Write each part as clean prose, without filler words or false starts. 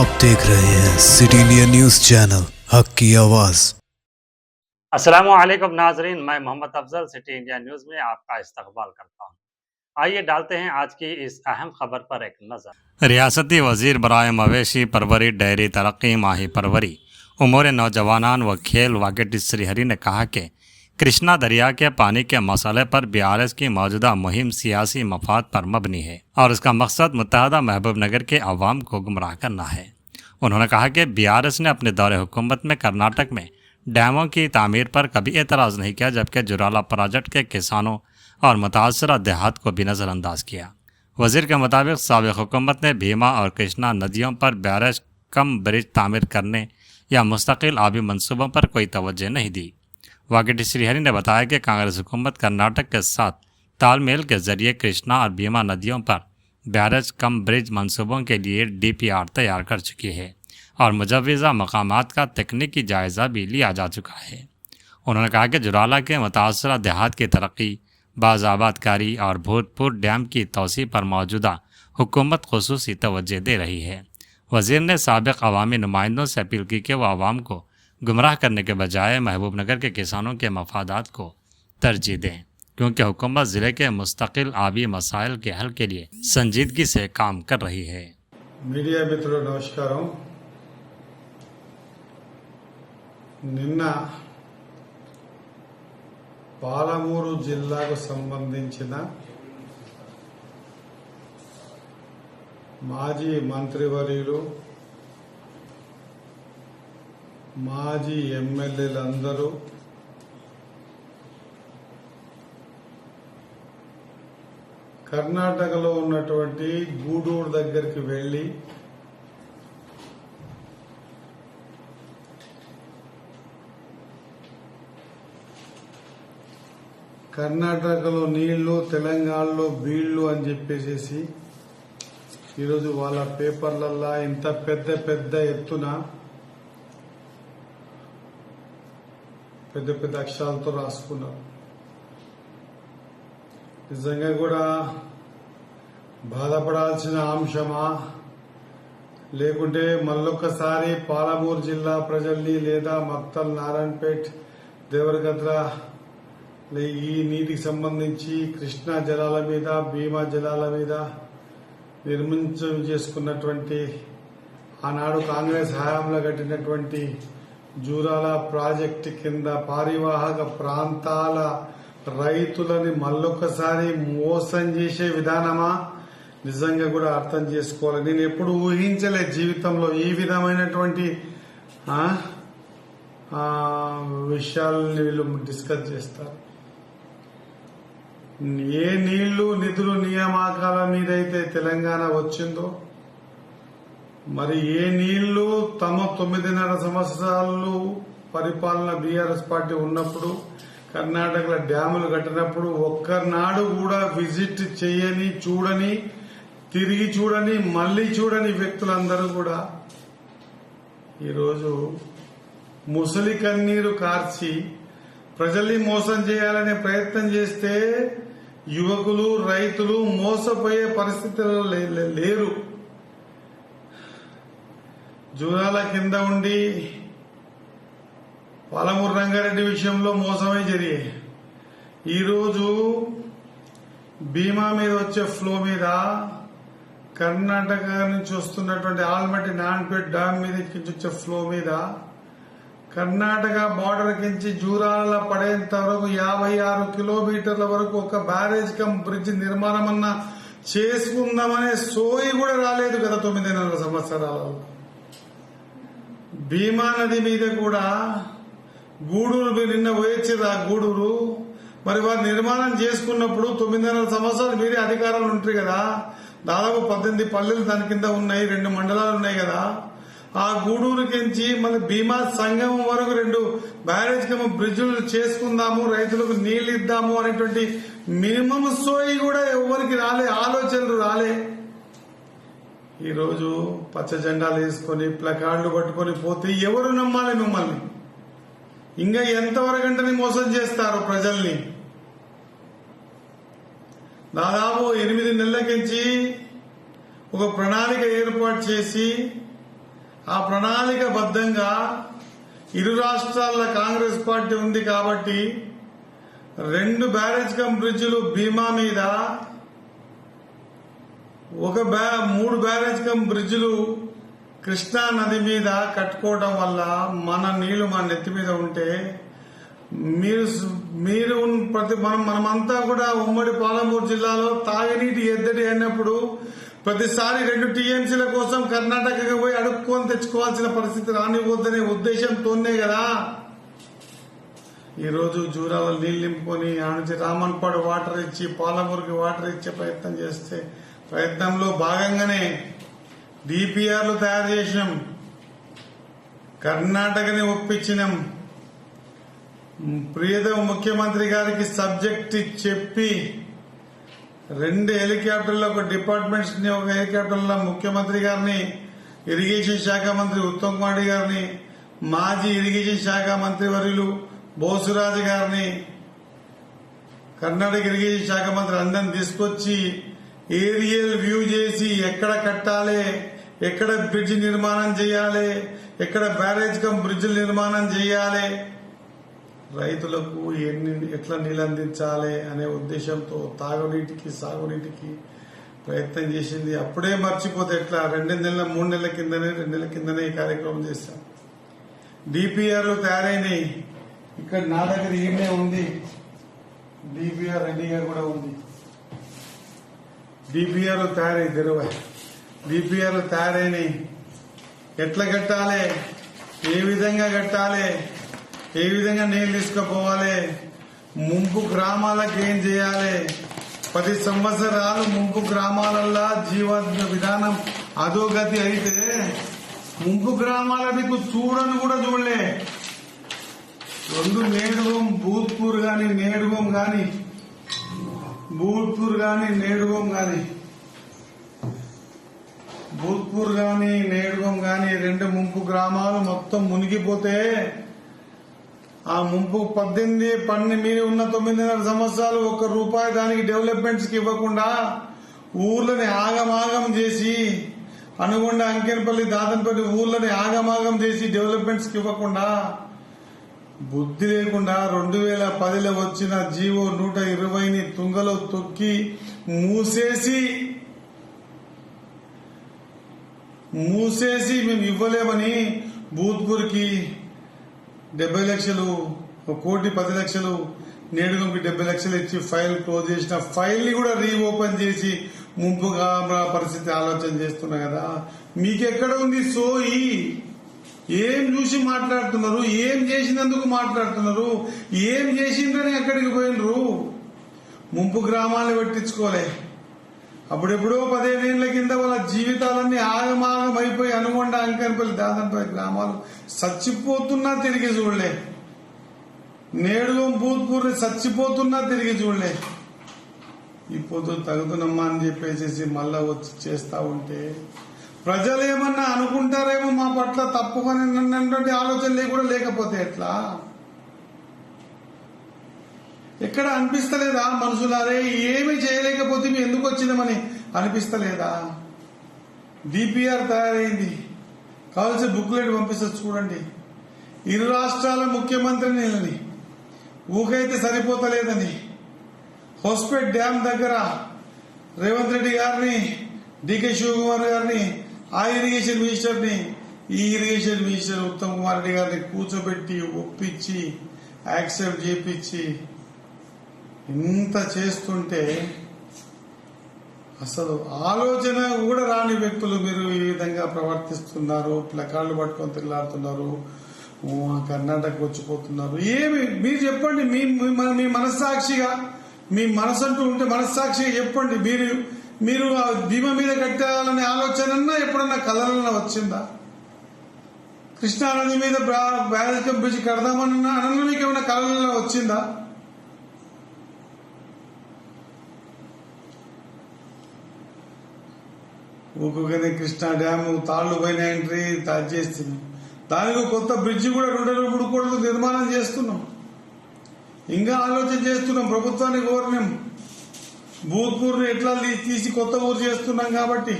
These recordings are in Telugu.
आप देख रहे हैं सिटी इंडिया न्यूज चैनल हक की आवाज। अस्सलामुअलैकुम नाजरीन, मैं Mohammad Afzal city India news में आपका इस्तकबाल करता हूँ। आइए डालते हैं आज की इस अहम खबर पर एक नज़र। रियासती वजीर बराए मवेशी परवरी, डेयरी तरक्की, माही परवरी, उमूर नौजवानान व खेल वाकिट श्रीहरी ने कहा कि कृष्णा दरिया के पानी के मसले पर बीआरएस की मौजूदा मुहिम सियासी मफाद पर मबनी है और इसका मकसद मुत्तहदा महबूबनगर के अवाम को गुमराह करना है। उन्होंने कहा कि बीआरएस ने अपने दौरे हुकूमत में कर्नाटक में डैमों की तामीर पर कभी एतराज़ नहीं किया, जबकि जुराला प्रोजेक्ट के किसानों और मुतासरा देहात को भी नज़रअंदाज किया। वजीर के मुताबिक साबिक़ हुकूमत ने भीमा और कृष्णा नदियों पर बैरेज कम ब्रिज तामीर करने या मुस्तकिल आबी मनसूबों पर कोई तवज्जो नहीं दी। वाकिट श्रीहरी ने बताया कि कांग्रेस हुकूमत कर्नाटक के साथ तालमेल के जरिए कृष्णा और भीमा नदियों पर बैरेज कम ब्रिज मनसूबों के लिए DPR तैयार कर चुकी है और मुजव्वज़ा मकामात का तकनीकी जायज़ा भी लिया जा चुका है। उन्होंने कहा कि जुराला के मुतासरा देहात की तरक्की, बाज़ाबादकारी और भूतपूर्व डैम की तोसी पर मौजूदा हुकूमत खुसूसी तवज्जो दे रही है। वज़ीर ने साबिक़ अवामी नुमाइंदों से अपील की कि वह आवाम को गुमराह करने के बजाय महबूबनगर के किसानों के मफादात को तरजीह दें, क्योंकि हुकूमत ज़िले के मुस्तकिल आबी मसाइल के हल के लिए संजीदगी से काम कर रही है। मीडिया मित्रुలు నమస్కారం। నిన్న పాలమూరు జిల్లాకు సంబంధించిన మాజీ మంత్రివర్యులు, మాజీ ఎమ్మెల్యేలందరూ కర్ణాటకలో ఉన్నటువంటి గూడూరు దగ్గరికి వెళ్ళి కర్ణాటకలో నీళ్లు, తెలంగాణలో బీళ్లు అని చెప్పేసి ఈరోజు వాళ్ళ పేపర్లల్లా ఇంత పెద్ద ఎత్తున పెద్ద అక్షరాలతో రాసుకున్నారు. నిజంగా కూడా బాధపడాల్సిన అంశమా, లేకుంటే మళ్ళొక్కసారి పాలమూరు జిల్లా ప్రజల్ని లేదా మక్తల్, నారాయణపేట్, దేవరగద్ర ఈ నీటికి సంబంధించి కృష్ణా జలాల మీద, భీమా జలాల మీద నిర్మించం చేసుకున్నటువంటి ఆనాడు కాంగ్రెస్ హయాంలో కట్టినటువంటి జూరాల ప్రాజెక్టు కింద పారివాహక ప్రాంతాల రైతులని మళ్ళొక్కసారి మోసం చేసే విధానమా నిజంగా కూడా అర్థం చేసుకోవాలి. నేను ఎప్పుడు ఊహించలే జీవితంలో ఈ విధమైనటువంటి విషయాలని వీళ్ళు డిస్కస్ చేస్తారు. ఏ నీళ్లు, నిధులు, నియామకాల మీదైతే తెలంగాణ వచ్చిందో, మరి ఏ నీళ్లు తమ 9.5 సంవత్సరాలు పరిపాలన బీఆర్ఎస్ పార్టీ ఉన్నప్పుడు కర్ణాటకలో డ్యాములు కట్టినప్పుడు ఒక్కనాడు కూడా విజిట్ చేయని, చూడని, తిరిగి చూడని, మళ్లీ చూడని వ్యక్తులందరూ కూడా ఈరోజు ముసలి కన్నీరు కార్చి ప్రజల్ని మోసం చేయాలనే ప్రయత్నం చేస్తే యువకులు, రైతులు మోసపోయే పరిస్థితుల్లో లేరు. జూరాల కింద ఉండి పాలమూరు రంగారెడ్డి విషయంలో మోసమే జరిగాయి. ఈరోజు భీమా మీద వచ్చే ఫ్లో మీద, కర్ణాటక నుంచి వస్తున్నటువంటి ఆల్మట్టి నారాయణపేట్ డ్యామ్ మీద వచ్చే ఫ్లో మీద, కర్ణాటక బార్డర్ కించి జూరాల పడేంత వరకు 56 కిలోమీటర్ల వరకు ఒక బ్యారేజ్ కమ్ బ్రిడ్జ్ నిర్మాణం అన్నా చేసుకుందామనే సోయి కూడా రాలేదు గత 9.5 సంవత్సరాలలో. భీమా నది మీద కూడా గూడూరు నిన్న పోయొచ్చేది. ఆ గూడూరు మరి వారు నిర్మాణం చేసుకున్నప్పుడు 9.5 సంవత్సరాలు మీరే అధికారాలు ఉంటారు కదా, దాదాపు 18 పల్లెలు దాని కింద ఉన్నాయి, 2 మండలాలు ఉన్నాయి కదా. ఆ గూడూరు కించి మళ్ళీ భీమా సంగమం వరకు 2 బ్యారేజ్ కమ్ బ్రిడ్జులు చేసుకుందాము, రైతులకు నీళ్లు ఇద్దాము అనేటువంటి మినిమం సోయి కూడా ఎవరికి రాలే, ఆలోచనలు రాలే. ఈరోజు పచ్చ జెండాలు వేసుకుని ప్లకార్డులు పట్టుకుని పోతే ఎవరు నమ్మాలి మిమ్మల్ని? ఇంకా ఎంతవరకంటని మోసం చేస్తారు ప్రజల్ని? దాదాపు 8 నెలల నుంచి ఒక ప్రణాళిక ఏర్పాటు చేసి ఆ ప్రణాళికబద్ధంగా ఇరు రాష్ట్రాల కాంగ్రెస్ పార్టీ ఉంది కాబట్టి 2 బ్యారేజ్ కమ్ బ్రిడ్జిలు భీమా మీద, 3 బ్యారేజ్ కమ్ బ్రిడ్జిలు కృష్ణా నది మీద కట్టుకోవడం వల్ల మన నీళ్లు మన నెత్తి మీద ఉంటే మనమంతా కూడా ఉమ్మడి పాలమూరు జిల్లాలో తాగునీటి ఎద్దడి అయినప్పుడు ప్రతిసారి 2 టీఎంసీల కోసం కర్ణాటకకి పోయి అడుక్కొని తెచ్చుకోవాల్సిన పరిస్థితి రానివ్వద్దనే ఉద్దేశంతోనే కదా ఈరోజు జూరాల నీళ్లు నింపుకొని ఆ నుంచి రామన్పాడు వాటర్ ఇచ్చి పాలమూరుకి వాటర్ ఇచ్చే ప్రయత్నంలో భాగంగానే డిపిఆర్లు తయారు చేసినాం, కర్ణాటకని ఒప్పించినాం, ప్రియతమ ముఖ్యమంత్రి గారికి సబ్జెక్ట్ చెప్పి 2 హెలికాప్టర్ల ఒక డిపార్ట్మెంట్స్ ని, ఒక హెలికాప్టర్ల ముఖ్యమంత్రి గారిని, ఇరిగేషన్ శాఖ మంత్రి ఉత్తమ్ కుమార్ రెడ్డి గారిని, మాజీ ఇరిగేషన్ శాఖ మంత్రి వర్యులు బోసురాజు గారిని, కర్ణాటక ఇరిగేషన్ శాఖ మంత్రి అందరిని తీసుకొచ్చి ఏరియల్ వ్యూ చేసి ఎక్కడ కట్టాలి, ఎక్కడ బ్రిడ్జ్ నిర్మాణం చేయాలి, ఎక్కడ బ్యారేజ్ కమ్ బ్రిడ్జ్ నిర్మాణం చేయాలి, రైతులకు ఎట్లా నీళ్ళు అందించాలి అనే ఉద్దేశంతో తాగునీటికి సాగునీటికి ప్రయత్నం చేసింది. అప్పుడే మర్చిపోతే ఎట్లా 2 నెలల 3 నెలల కిందనే 2 నెలల కిందనే ఈ కార్యక్రమం చేశాం. డిపిఆర్లు తయారైనాయి. ఇక్కడ నా దగ్గర ఈమె ఉంది, డిపిఆర్ రెడీగా కూడా ఉంది. డిపిఆర్లు తయారై డిపిఆర్లు తయారైనాయి. ఎట్లా కట్టాలి, ఏ విధంగా కట్టాలి, ఏ విధంగా నీళ్ళు తీసుకుపోవాలి, ముంపు గ్రామాలకు ఏం చేయాలి, 10 సంవత్సరాలు ముంపు గ్రామాలల్లో జీవన విధానం అధోగతి అయితే ముంపు గ్రామాల మీకు చూడని కూడా చూడలే. 2 నేడుగోం భూత్పూర్ గాని నేడుగోం గాని భూత్పూర్ గాని నేడుగోం గాని 2 ముంపు గ్రామాలు మొత్తం మునిగిపోతే ఆ ముంపు 18 మీరు ఉన్న 9.5 సంవత్సరాలు ₹1 దానికి డెవలప్మెంట్స్ కి ఇవ్వకుండా ఊర్లని ఆగమాగం చేసి, అనుగొండ అంకెనపల్లి దాదనపల్లి ఊర్లని ఆగమాగం చేసి డెవలప్మెంట్స్ కి ఇవ్వకుండా, బుద్ధి లేకుండా 2010లో వచ్చిన జీవో 120ని తుంగలో తొక్కి మూసేసి మేము ఇవ్వలేమని భూత్పూర్కి 70 లక్షలు, 1,10 లక్షలు, నేడుగంకి 70 లక్షలు ఇచ్చి ఫైల్ క్లోజ్ చేసిన ఫైల్ ని కూడా రీఓపెన్ చేసి ముంపుగా పరిస్థితి ఆలోచన చేస్తున్నా కదా. మీకెక్కడ ఉంది సోయి? ఏం చూసి మాట్లాడుతున్నారు? ఏం చేసినందుకు మాట్లాడుతున్నారు? ఏం చేసిందని ఎక్కడికి పోయినరు? ముంపు గ్రామాలను పెట్టించుకోలే. అప్పుడెప్పుడో 15 ఏళ్ల కింద వాళ్ళ జీవితాలన్నీ ఆగమాగం అయిపోయి అనుగొండ అంకెనపల్లి దాదాపు గ్రామాలు చచ్చిపోతున్నా తిరిగి చూడలే. నేడుగం భూత్పూర్ని చచ్చిపోతున్నా తిరిగి చూడలే. ఇప్పుడు తగుతున్నమ్మా అని చెప్పేసి మళ్ళా వచ్చి చేస్తా ఉంటే ప్రజలు ఏమన్నా అనుకుంటారేమో మా పట్ల తప్పుకొని ఆలోచన కూడా లేకపోతే ఎట్లా? ఎక్కడ అనిపిస్తలేదా మనుషులారే ఏమి చేయలేకపోతే మీ ఎందుకు వచ్చినామని అనిపిస్తలేదా? డిపిఆర్ తయారైంది, కావాల్సిన బుక్లెట్ పంపిస్తారు చూడండి. ఇరు రాష్ట్రాల ముఖ్యమంత్రిని ఊకైతే సరిపోతలేదని హోస్పేట్ డ్యాం దగ్గర రేవంత్ రెడ్డి గారిని, డికే శివకుమార్ గారిని, ఆ ఇరిగేషన్ మినిస్టర్ని, ఈ ఇరిగేషన్ మినిస్టర్ ఉత్తమ్ కుమార్ రెడ్డి గారిని కూర్చోబెట్టి ఒప్పించి యాక్సెప్ట్ చేపించి ఇంత చేస్తుంటే అసలు ఆలోచన కూడా రాని వ్యక్తులు మీరు ఈ విధంగా ప్రవర్తిస్తున్నారు. ప్లకార్డులు పట్టుకొని తిరుగుతున్నారు, కర్ణాటక వచ్చిపోతున్నారు. ఏమి మీరు చెప్పండి. మీ మనస్సాక్షిగా, మీ మనసంటూ ఉంటే మనస్సాక్షిగా చెప్పండి. మీరు భీమా మీద కట్టాలనే ఆలోచన ఎప్పుడన్నా కలలన్నా వచ్చిందా? కృష్ణానది మీద బ్యారేజ్ కమ్ బ్రిడ్జ్ కడదామన్నా అనన్నా మీకు ఏమైనా కలలన్నా వచ్చిందా? ఊరుకోగానే కృష్ణా డ్యాము తాళ్లు పైన ఎంట్రీ చేస్తున్నాం. దానికి కొత్త బ్రిడ్జి కూడా 2 కోట్ల నిర్మాణం చేస్తున్నాం. ఇంకా ఆలోచన చేస్తున్నాం. ప్రభుత్వాన్ని కోరినాం. భూత్పూర్ని ఎట్లా తీసి కొత్త ఊరు చేస్తున్నాం కాబట్టి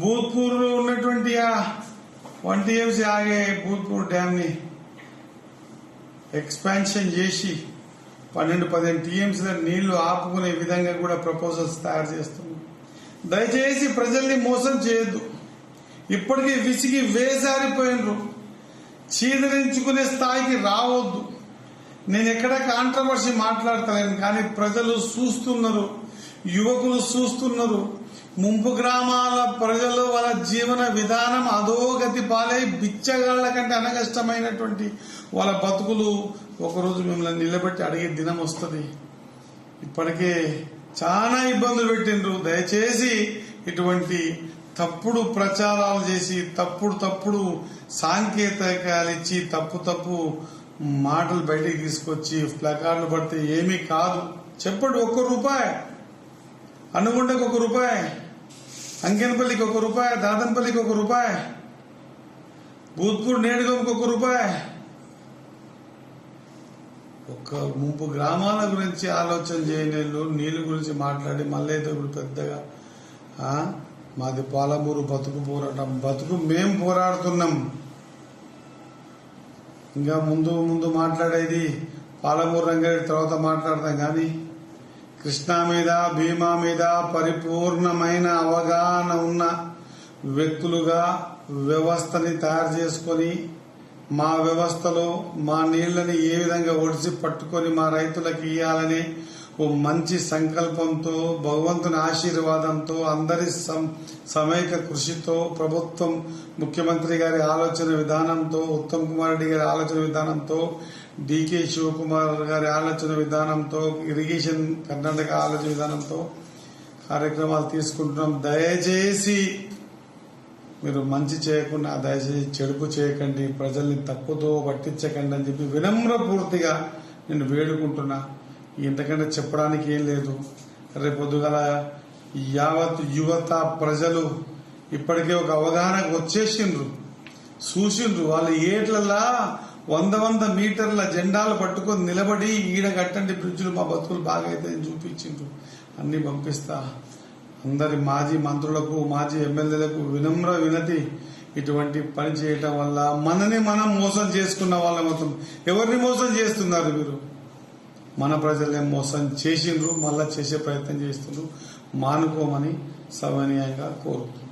భూత్పూర్లో ఉన్నటువంటి 1 టీఎంసీ ఆగే భూత్పూర్ డ్యామ్ ని ఎక్స్పాన్షన్ చేసి 12-15 టీఎంసీల నీళ్లు ఆపుకునే విధంగా కూడా ప్రపోజల్స్ తయారు చేస్తుంది. దయచేసి ప్రజల్ని మోసం చేయొద్దు. ఇప్పటికీ విసిగి వేసారిపోయినరు, చీదరించుకునే స్థాయికి రావద్దు. నేను ఎక్కడ కాంట్రవర్సీ మాట్లాడతలేను, కానీ ప్రజలు చూస్తున్నారు, యువకులు చూస్తున్నారు. ముంపు గ్రామాల ప్రజలు వాళ్ళ జీవన విధానం అధోగతి పాలై బిచ్చగాళ్ల కంటే అనగష్టమైనటువంటి వాళ్ళ బతుకులు ఒకరోజు మిమ్మల్ని నిలబెట్టి అడిగే దినం వస్తుంది. ఇప్పటికే చాలా ఇబ్బందులు పెట్టిండ్రు. దయచేసి ఇటువంటి తప్పుడు ప్రచారాలు చేసి తప్పుడు సాంకేతికాలు ఇచ్చి తప్పు మాటలు బయటికి తీసుకొచ్చి ప్లకార్డులు పడితే ఏమీ కాదు. చెప్పండి, ₹1, అనుగుండకు ₹1, అంకెనపల్లికి ₹1, దాదన్పల్లికి ₹1, భూత్పూర్ నేడుగంకి ₹1. ఒక్క ముంపు గ్రామాల గురించి ఆలోచన చేయని నీళ్లు గురించి మాట్లాడి మళ్ళీ ఇప్పుడు పెద్దగా మాది పాలమూరు బతుకు పోరాటం, బతుకు మేం పోరాడుతున్నాం. ఇంకా ముందు మాట్లాడేది పాలమూరు రంగారెడ్డి తర్వాత మాట్లాడతాం. కానీ కృష్ణా మీద భీమా మీద పరిపూర్ణమైన అవగాహన ఉన్న వ్యక్తులుగా వ్యవస్థని తయారు చేసుకొని మా వ్యవస్థలో మా నీళ్లని ఏ విధంగా ఒడిసి పట్టుకొని మా రైతులకు ఇవ్వాలని ఓ మంచి సంకల్పంతో, భగవంతుని ఆశీర్వాదంతో, అందరి సమైక్య కృషితో, ప్రభుత్వం ముఖ్యమంత్రి గారి ఆలోచన విధానంతో, ఉత్తమ్ కుమార్ రెడ్డి గారి ఆలోచన విధానంతో, డికే శివకుమార్ గారి ఆలోచన విధానంతో, ఇరిగేషన్ కర్ణాటక ఆలోచన విధానంతో కార్యక్రమాలు తీసుకుంటున్నాం. దయచేసి మీరు మంచి చేయకుండా దయచేసి చెడుపు చేయకండి, ప్రజల్ని తప్పుతో పట్టించకండి అని చెప్పి వినమ్రపూర్తిగా నేను వేడుకుంటున్నా. ఇంతకంటే చెప్పడానికి ఏం లేదు. రేపొద్దుగల యావత్ యువత ప్రజలు ఇప్పటికే ఒక అవగాహనకు వచ్చేసిండ్రు, చూసిండ్రు. వాళ్ళు ఏట్లలా 100 మీటర్ల జెండాలు పట్టుకొని నిలబడి ఈడ కట్టండి బ్రిడ్జ్లు, మా బతుకులు బాగా అయితే చూపించిండ్రు. అన్ని పంపిస్తా. అందరి మాజీ మంత్రులకు, మాజీ ఎమ్మెల్యేలకు వినమ్ర వినతి, ఇటువంటి పని చేయటం వల్ల మనని మనం మోసం చేసుకున్న వాళ్ళ మొత్తం. ఎవరిని మోసం చేస్తున్నారు మీరు? మన ప్రజలే మోసం చేసిండ్రు, మళ్ళా చేసే ప్రయత్నం చేస్తుండ్రు. మానుకోమని సవినయంగా కోరుతున్నాను.